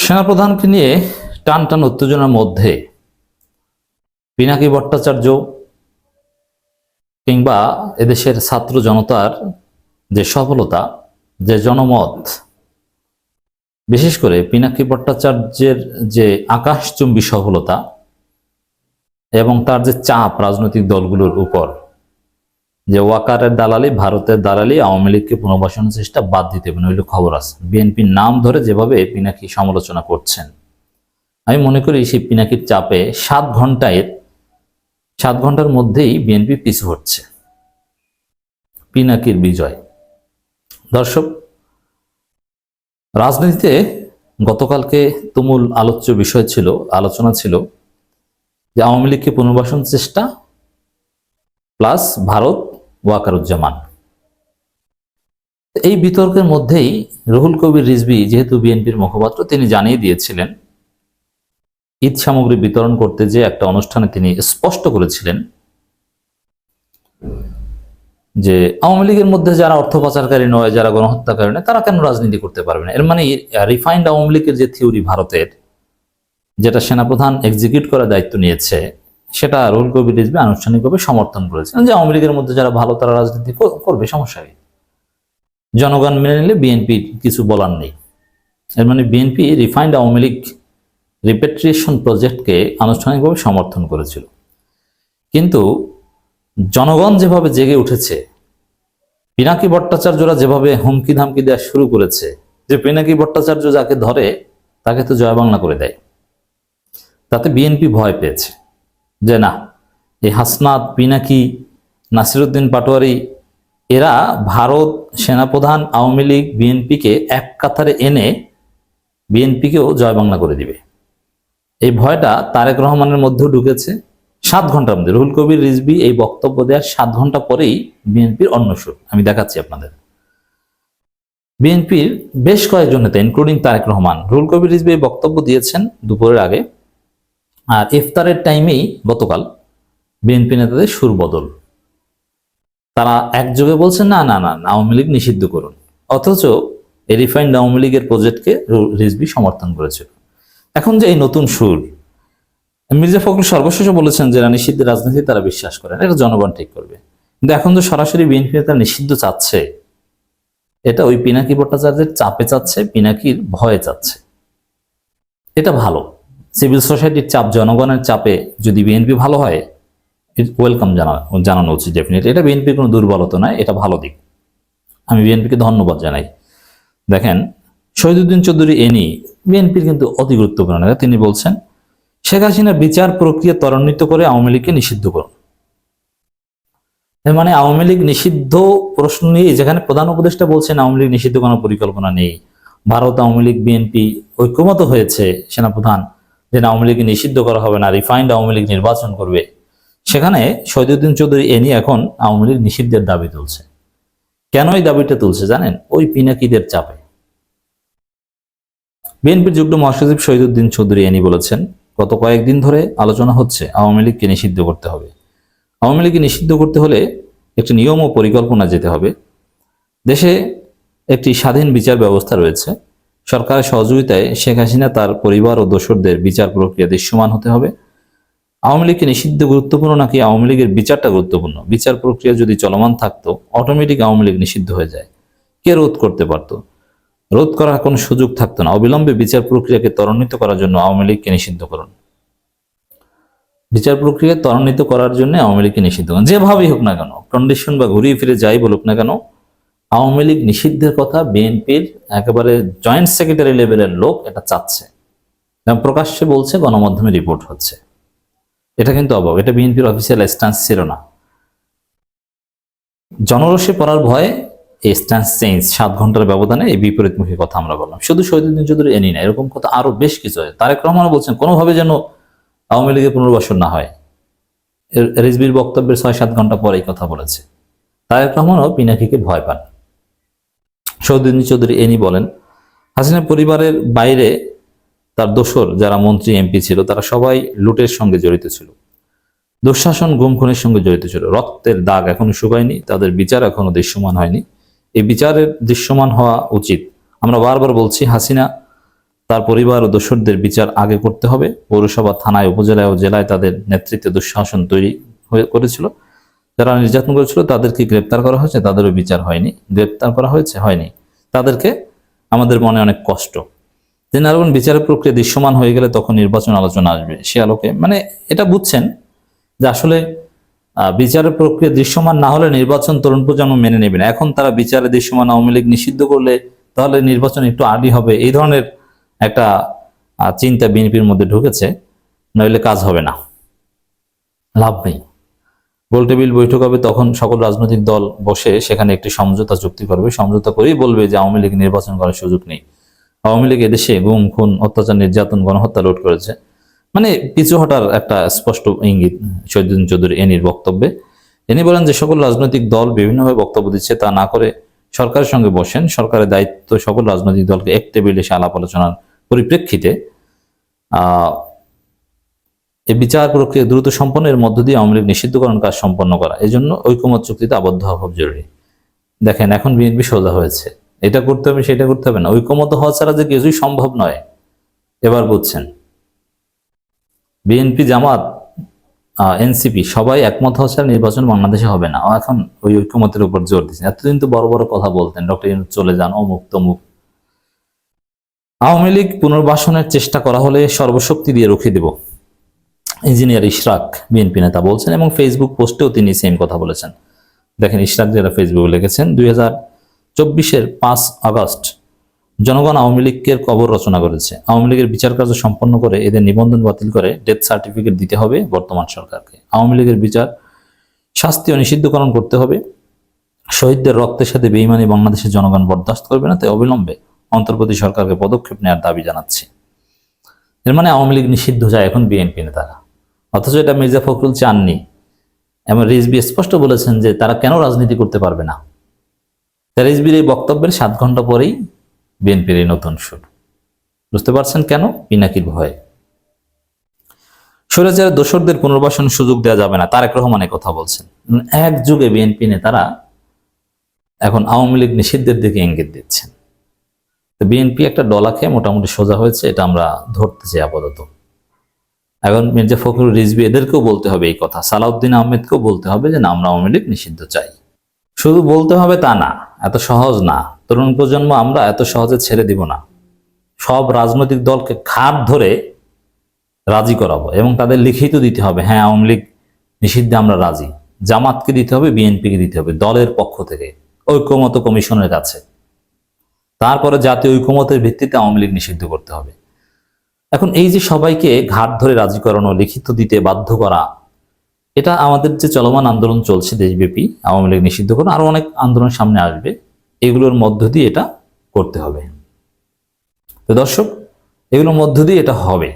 সেনাপ্রধানকে নিয়ে টান টান উত্তেজনার মধ্যে পিনাকি ভট্টাচার্য কিংবা এদেশের ছাত্র জনতার যে সফলতা, যে জনমত, বিশেষ করে পিনাকি ভট্টাচার্যের যে আকাশচুম্বী সফলতা এবং তার যে চাপ রাজনৈতিক দলগুলোর উপর, যে ওয়াকারের দালালি, ভারতের দালালি, আওয়ামী লীগকে পুনর্বাসনের চেষ্টা বাদ দিতে হবে নইলে খবর আছে। বিএনপির নাম ধরে যেভাবে পিনাকি সমালোচনা করছেন, আমি মনে করি সেই পিনাকির চাপে 7 ঘন্টার মধ্যেই বিএনপি পিছু হচ্ছে। পিনাকির বিজয়। দর্শক, রাজনীতিতে গতকালকে তুমুল আলোচ্য বিষয় ছিল, আলোচনা ছিল যে আওয়ামী লীগকে পুনর্বাসন চেষ্টা প্লাস ভারত ওয়াকারুজ্জামান। এই বিতর্কের মধ্যেই রুহুল কবির রিজভী, যেহেতু বিএনপির মুখপাত্র, তিনি জানিয়ে দিয়েছিলেন, ঈদ সামগ্রী বিতরণ করতে যে একটা অনুষ্ঠানে তিনি স্পষ্ট করেছিলেন যে আওয়ামী লীগের মধ্যে যারা অর্থ পাচারকারী নয়, যারা গণহত্যাকারী নয়, তারা কেন রাজনীতি করতে পারবে না। এর মানে রিফাইন্ড আওয়ামী লীগের যে থিওরি ভারতের, যেটা সেনাপ্রধান এক্সিকিউট করার দায়িত্ব নিয়েছে, সেটা রুহুল কবির রিজভী আনুষ্ঠানিকভাবে সমর্থন করেছেন যে আওয়ামী লীগের মধ্যে যারা ভালো তারা রাজনীতি করবে, সমস্যা নেই, জনগণ মেনে নিলে বিএনপির কিছু বলার নেই। এর মানে বিএনপি রিফাইন্ড আওয়ামী লীগ রিপেট্রিয়েশন প্রজেক্টকে আনুষ্ঠানিকভাবে সমর্থন করেছিল। কিন্তু জনগণ যেভাবে জেগে উঠেছে, পিনাকি ভট্টাচার্যরা যেভাবে হুমকি ধামকি দেওয়া শুরু করেছে যে পিনাকি ভট্টাচার্য যাকে ধরে তাকে তো জয় বাংলা করে দেয়, তাতে বিএনপি ভয় পেয়েছে যে না, এই হাসনাত, পিনাকি, নাসিরউদ্দিন পাটোয়ারি, এরা ভারত, সেনাপ্রধান, আওয়ামী লীগ, বিএনপিকে এক কাতারে এনে বিএনপিকেও জয় বাংলা করে দিবে। এই ভয়টা তারেক রহমানের মধ্যেও ঢুকেছে। 7 ঘন্টার মধ্যে রুহুল কবির রিজভী এই বক্তব্য দেওয়ার 7 ঘন্টা পরেই বিএনপির অন্য সুর আমি দেখাচ্ছি আপনাদের। বিএনপির বেশ কয়েকজন নেতা ইনক্লুডিং তারেক রহমান, রুহুল কবির রিজভী এই বক্তব্য দিয়েছেন দুপুরের আগে, আর ইফতারের টাইমেই গতকাল বিএনপি নেতাদের সুর বদল। তারা একযোগে বলছেন না না না, আওয়ামী লীগ নিষিদ্ধ করুন, অথচ এই রিফাইন্ড আওয়ামী লীগের প্রজেক্টকে রিজভী সমর্থন করেছিল। এখন যে এই নতুন সুর, মির্জা ফখরুল সর্বশেষে বলেছেন যে নিষিদ্ধের রাজনীতি তারা বিশ্বাস করেন, এটা জনগণ ঠিক করবে। কিন্তু এখন তো সরাসরি বিএনপি নেতা নিষিদ্ধ চাচ্ছে, এটা ওই পিনাকি ভট্টাচার্যের চাপে চাচ্ছে, পিনাকির ভয়ে চাচ্ছে। এটা ভালো, সিভিল সোসাইটির চাপ, জনগণের চাপে যদি বিএনপি ভালো হয়, ওয়েলকাম জানানো উচিত ডেফিনেটলি। এটা বিএনপির কোনো দুর্বলতা নয়, এটা ভালো দিক। আমি বিএনপিকে ধন্যবাদ জানাই। দেখেন, শহীদুদ্দিন চৌধুরী এনি বিএনপির কিন্তু অতি গুরুত্বপূর্ণ। তিনি বলছেন শেখ হাসিনার বিচার প্রক্রিয়া ত্বরান্বিত করে আওয়ামী লীগকে নিষিদ্ধ করুন। মানে আওয়ামী লীগ নিষিদ্ধ প্রশ্ন নিয়ে, যেখানে প্রধান উপদেষ্টা বলছেন আওয়ামী লীগ নিষিদ্ধ কোনো পরিকল্পনা নেই, ভারত, আওয়ামী লীগ, বিএনপি ঐক্যমত হয়েছে সেনাপ্রধান যে আওয়ামী লীগ নিষিদ্ধ করা হবে না, রিফাইন্ড আওয়ামী লীগ নির্বাচন করবে, সেখানে শহীদুদ্দিন চৌধুরী এনি এখন আওয়ামী লীগ নিষিদ্ধের দাবি তুলছে। কেন এই দাবিটা তুলছে জানেন? ওই পিনাকিদের চাপে। বিএনপির যুগ্ম মহাসচিব শহীদুদ্দিন চৌধুরী এনি বলেছেন, গত কয়েকদিন ধরে আলোচনা হচ্ছে আওয়ামী লীগকে নিষিদ্ধ করতে হবে। আওয়ামী লীগকে নিষিদ্ধ করতে হলে একটি নিয়ম ও পরিকল্পনা যেতে হবে। দেশে একটি স্বাধীন বিচার ব্যবস্থা রয়েছে। সরকারের সহযোগিতায় শেখ হাসিনা, তার পরিবার ও দোসরদের বিচার প্রক্রিয়া দৃশ্যমান হতে হবে। আওয়ামী লীগকে নিষিদ্ধ গুরুত্বপূর্ণ নাকি আওয়ামী লীগের বিচারটা গুরুত্বপূর্ণ? বিচার প্রক্রিয়া যদি চলমান থাকতো, অটোমেটিক আওয়ামী লীগ নিষিদ্ধ হয়ে যায়। কে রোধ করতে পারতো? রোধ করার কোনো সুযোগ থাকতো না। অবিলম্বে বিচার প্রক্রিয়াকে ত্বরান্বিত করার জন্য আওয়ামী লীগকে নিষিদ্ধ করুন। বিচার প্রক্রিয়া ত্বরান্বিত করার জন্য আওয়ামী লীগকে নিষিদ্ধ করুন। যেভাবেই হোক না কেন, কন্ডিশন বা ঘুরিয়ে ফিরে যাই বলুক না কেন, আওয়ামী লীগ নিষিদ্ধের কথা বিএনপির একেবারে জয়েন্ট সেক্রেটারি লেভেলের লোক এটা চাচ্ছে এবং প্রকাশ্যে বলছে, গণমাধ্যমে রিপোর্ট হচ্ছে। এটা কিন্তু অবাক, এটা বিএনপির অফিসিয়াল স্ট্যান্স ছিল না। জনরোষে পড়ার ভয়ে এই স্ট্যান্স চেঞ্জ, 7 ঘন্টার ব্যবধানে এই বিপরীতমুখী কথা আমরা বললাম। শুধু শহীদুদ্দিন চৌধুরী এনি না, এরকম কথা আরো বেশ কিছু হয়। তারেক রহমানও বলছেন কোনোভাবে যেন আওয়ামী লীগের পুনর্বাসন না হয়। রিজভির বক্তব্যের 6-7 ঘন্টা পরে এই কথা বলেছে। তারেক রহমানও পিনাকিকে ভয় পান। শহীদুদ্দিন চৌধুরী এনি বলেন, হাসিনা পরিবারের বাইরে তার দোসর যারা মন্ত্রী, এমপি ছিল, তারা সবাই লুটের সঙ্গে জড়িত ছিল, দুঃশাসন, গুম খুনের সঙ্গে জড়িত ছিল। রক্তের দাগ এখনো শুকায়নি, তাদের বিচার এখনো দৃশ্যমান হয়নি। এই বিচারের দৃশ্যমান হওয়া উচিত। আমরা বারবার বলছি, হাসিনা তার পরিবার ও দোসরদের বিচার আগে করতে হবে। পৌরসভা, থানায়, উপজেলায় ও জেলায় তাদের নেতৃত্বে দুঃশাসন তৈরি করেছিল, যারা নির্যাতন করেছিল তাদেরকে গ্রেপ্তার করা হয়েছে, তাদেরও বিচার হয়নি। গ্রেপ্তার করা হয়েছে, হয়নি, তাদেরকে আমাদের মনে অনেক কষ্ট। তিনি আরো বলেন, বিচারের প্রক্রিয়া দৃশ্যমান হয়ে গেলে তখন নির্বাচন আলোচনা আসবে। সে আলোকে মানে এটা বুঝছেন যে আসলে বিচারের প্রক্রিয়া দৃশ্যমান না হলে নির্বাচন তরুণ প্রজন্ম মেনে নেবে না। এখন তারা বিচারে দৃশ্যমান আওয়ামী লীগ নিষিদ্ধ করলে তাহলে নির্বাচন একটু আর্লি হবে, এই ধরনের একটা চিন্তা বিএনপির মধ্যে ঢুকেছে। নইলে কাজ হবে না, লাভ নেই। গোলটেবিল বৈঠক হবে, তখন সকল রাজনৈতিক দল বসে সেখানে একটি সমঝোতা চুক্তি করবে। সমঝোতা করেই বলবে যে আওয়ামী লীগ নির্বাচন করার সুযোগ নেই। আওয়ামী লীগ এদেশে গুম, খুন, অত্যাচার, নির্যাতন, গণহত্যা লুট করেছে। মানে পিছু হটার একটা স্পষ্ট ইঙ্গিত শহীদুদ্দিন চৌধুরী এনির বক্তব্যে। তিনি বলেন যে সকল রাজনৈতিক দল বিভিন্নভাবে বক্তব্য দিচ্ছে, তা না করে সরকারের সঙ্গে বসেন। সরকারের দায়িত্ব সকল রাজনৈতিক দলকে এক টেবিলে এসে আলাপ আলোচনার পরিপ্রেক্ষিতে এই বিচার প্রক্রিয়া দ্রুত সম্পন্নের মধ্য দিয়ে আওয়ামী লীগ নিষিদ্ধকরণ কাজ সম্পন্ন করা, এই জন্য ঐকমত্য চুক্তিতে আবদ্ধ হওয়া খুব জরুরি। দেখেন এখন বিএনপি সোজা হয়েছে, এটা করতে হবে সেটা করতে হবে না, ঐকমত্য হওয়া ছাড়া যে কিছুই সম্ভব নয়। এবার বুঝছেন, বিএনপি, জামাত, এনসিপি সবাই একমত হওয়া ছাড়া নির্বাচন বাংলাদেশে হবে না। এখন ওই ঐকমত্যের উপর জোর দিচ্ছেন। এতদিন তো বড় বড় কথা বলতেন, ডক্টর ইউনূস চলে যান, অমুক তমুক। আওয়ামী লীগ পুনর্বাসনের চেষ্টা করা হলে সর্বশক্তি দিয়ে রুখে দেব, ইঞ্জিনিয়ার ইশরাক বিএনপি নেতা বলছেন, এবং ফেসবুক পোস্টেও তিনি সেম কথা বলেছেন। দেখেন ইশরাক যারা ফেসবুকে লিখেছেন, 2024-এর 5 আগস্ট জনগণ আওয়ামী লীগের কবর রচনা করেছে। আওয়ামী লীগের বিচার কার্য সম্পন্ন করে এদের নিবন্ধন বাতিল করে ডেথ সার্টিফিকেট দিতে হবে বর্তমান সরকারকে। আওয়ামী লীগের বিচার, শাস্তি ও নিষিদ্ধকরণ করতে হবে। শহীদদের রক্তের সাথে বেইমানি বাংলাদেশের জনগণ বরদাস্ত করবে না, তাই অবিলম্বে অন্তর্বর্তী সরকারকে পদক্ষেপ নেওয়ার দাবি জানাচ্ছি। এর মানে আওয়ামী লীগ নিষিদ্ধ যায় এখন বিএনপি নেতারা, অথচ এটা মির্জা ফখরুল চাননি। এবং রিজভী স্পষ্ট বলেছেন যে তারা কেন রাজনীতি করতে পারবে না। রিজভীর এই বক্তব্যের 7 ঘন্টা পরেই বিএনপির এই নতুন সুর। বুঝতে পারছেন কেন? পিনাকির ভয়ে। স্বৈরাচারের দোসরদের পুনর্বাসনের সুযোগ দেওয়া যাবে না, তারেক রহমান কথা বলছেন। এক যুগে বিএনপি নেতারা এখন আওয়ামী লীগ নিষিদ্ধের দিকে ইঙ্গিত দিচ্ছেন। তো বিএনপি একটা ডলা খেয়ে মোটামুটি সোজা হয়েছে, এটা আমরা ধরতে চাই আপাতত। এখন মির্জা ফখরুল, রিজভী এদেরকেও বলতে হবে এই কথা, সালাউদ্দিন আহমেদকেও বলতে হবে যে না, আমরা আওয়ামী লীগ নিষিদ্ধ চাই। শুধু বলতে হবে তা না, এত সহজ না। তরুণ প্রজন্ম আমরা এত সহজে ছেড়ে দিব না। সব রাজনৈতিক দলকে খাট ধরে রাজি করাবো এবং তাদের লিখিত দিতে হবে, হ্যাঁ আওয়ামী লীগ নিষিদ্ধে আমরা রাজি। জামাতকে দিতে হবে, বিএনপিকে দিতে হবে, দলের পক্ষ থেকে ঐকমত্য কমিশনের কাছে। তারপরে জাতীয় ঐকমত্যের ভিত্তিতে আওয়ামী লীগ নিষিদ্ধ করতে হবে। এখন এই যে সবাইকে ঘাট ধরে রাজি করানো, লিখিত দিতে বাধ্য করা, এটা আমাদের যে চলমান আন্দোলন চলছে দেশব্যাপী আওয়ামী লীগ নিষিদ্ধ করা, আরো অনেক আন্দোলন সামনে আসবে, এগুলোর মধ্য দিয়ে এটা করতে হবে। তো দর্শক, এগুলোর মধ্য দিয়ে এটা হবে।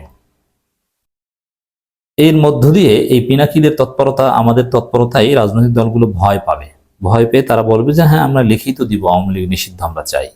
এর মধ্য দিয়ে এই পিনাকিদের তৎপরতা, আমাদের তৎপরতায় রাজনৈতিক দলগুলো ভয় পাবে। ভয় পেয়ে তারা বলবে যে হ্যাঁ আমরা লিখিত দিব, আওয়ামী লীগ নিষিদ্ধ আমরা চাই।